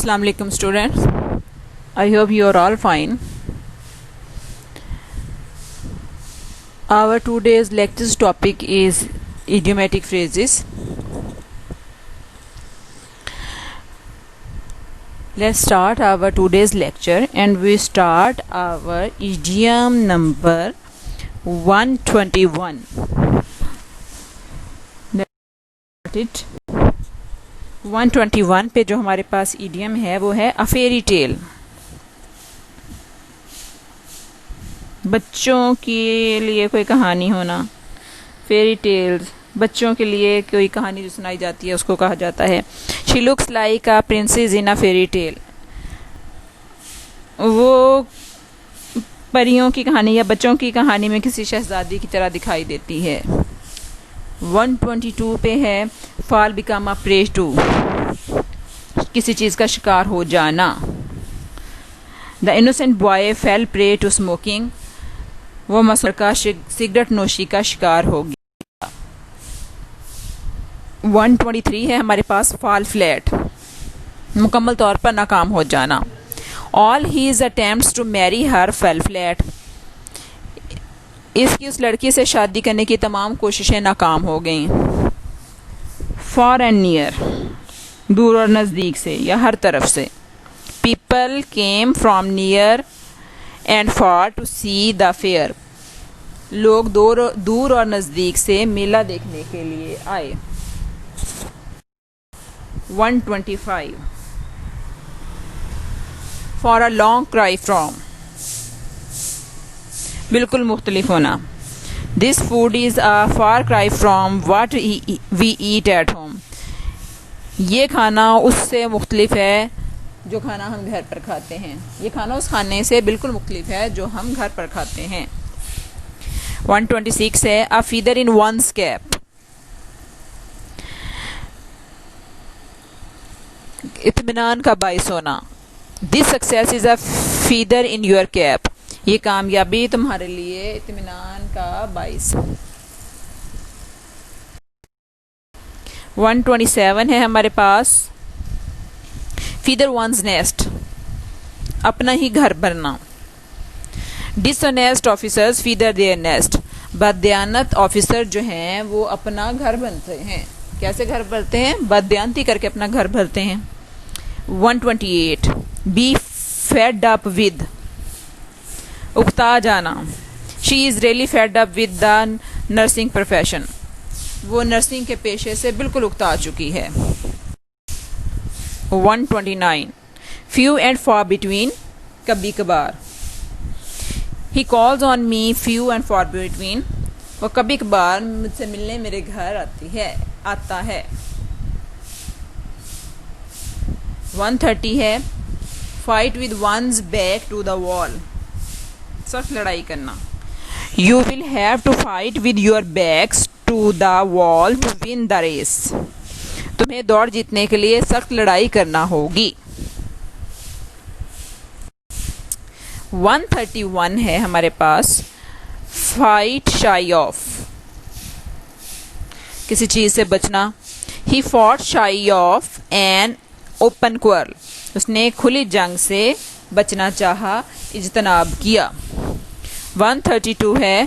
Assalamu alaikum students. I hope you are all fine. Our today's lecture's topic is idiomatic phrases. Let's start our today's lecture, and we start our idiom number 121. Let's start it. 121 पे जो हमारे पास idiom है वो है अ fairy tale. बच्चों के लिए कोई कहानी होना, फेरी टेल्स, बच्चों के लिए कोई कहानी जो सुनाई जाती है उसको कहा जाता है। She looks like a princess in a fairy tale. वो परियों की कहानी या बच्चों की कहानी में किसी शहजादी की तरह दिखाई देती है। 122 पे है fall become a prey to, किसी चीज़ का शिकार हो जाना। The innocent boy fell prey to smoking, वो मसूर का सिगरेट नोशी का शिकार हो गया। 123 है हमारे पास फॉल फ्लैट, मुकम्मल तौर पर नाकाम हो जाना। All his attempts to marry her fell flat, इसकी उस लड़की से शादी करने की तमाम कोशिशें नाकाम हो गईं। फॉर एंड नियर, दूर और नज़दीक से या हर तरफ से। People came from near and far to see the fair, लोग दूर और नज़दीक से मेला देखने के लिए आए। 125 for a long cry from, बिल्कुल मुख्तलिफ होना। This food is a far cry from what we eat at home, ये खाना उससे मुख्तलिफ है जो खाना हम घर पर खाते हैं। ये खाना उस खाने से बिल्कुल मुख्तलिफ है जो हम घर पर खाते हैं। 126 है अ फीदर इन वंस कैप, इत्मीनान का बाइस होना। This success is a feather in your cap, ये कामयाबी तुम्हारे लिए इत्मीनान का बाइस। 127 है हमारे पास फीदर वंस नेस्ट, अपना ही घर भरना। Dishonest officers feather their nest, बददयानत ऑफिसर जो हैं वो अपना घर बनते हैं। कैसे घर भरते हैं? बददयानती करके अपना घर भरते हैं। 128 बी फेड अप विद, उकता जाना। She is really fed up with the nursing profession, वो नर्सिंग के पेशे से बिल्कुल उकता चुकी है। 129 फ्यू एंड फॉर बिटवीन, कभी कभार। He calls on me few and for between, वो कभी कभार मुझसे मिलने मेरे घर आता है। 130 है fight with one's back to the wall, सख्त लड़ाई करना। You will have to fight with your backs to the wall to win the race, तुम्हें दौड़ जीतने के लिए सख्त लड़ाई करना होगी। 131 है हमारे पास फाइट शाई ऑफ, किसी चीज से बचना। ही फॉट शाई ऑफ एन ओपन क्वारल, उसने खुली जंग से बचना चाहा, इज्तनाब किया। 132 है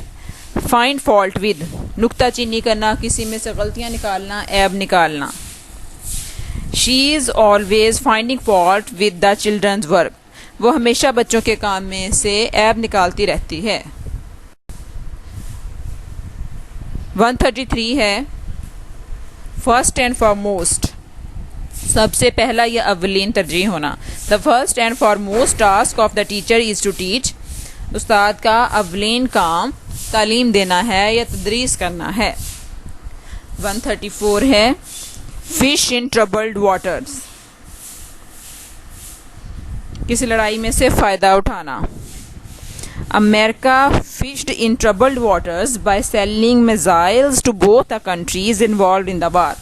फाइंड फॉल्ट विद, नुक्ताचीनी करना, किसी में से गलतियां निकालना, ऐब निकालना। She is always finding fault with the children's work, वो हमेशा बच्चों के काम में से ऐब निकालती रहती है। 133 है फर्स्ट एंड फॉरमोस्ट, सबसे पहला या अव्वलीन तरजीह होना। The first and foremost task of the teacher is to teach, उस्ताद का अव्वलीन काम तालीम देना है या तदरीस करना है। 134 है फिश इन ट्रबल्ड वाटर्स, किसी लड़ाई में से फ़ायदा उठाना। America fished in troubled waters by selling missiles to both the countries involved in the war,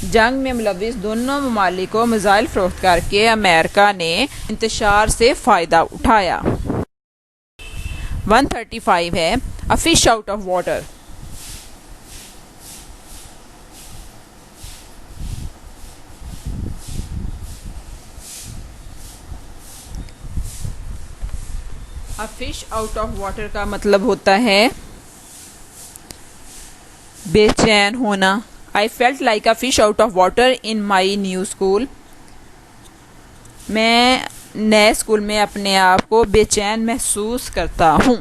जंग में मुलविस दोनों ममालिक को मिसाइल फरोख्त करके अमेरिका ने इंतशार से फ़ायदा उठाया। 135 है a fish out of water, a fish out of water का मतलब होता है बेचैन होना। I felt like a fish out of water in my new school. मैं नए स्कूल में अपने आप को बेचैन महसूस करता हूँ।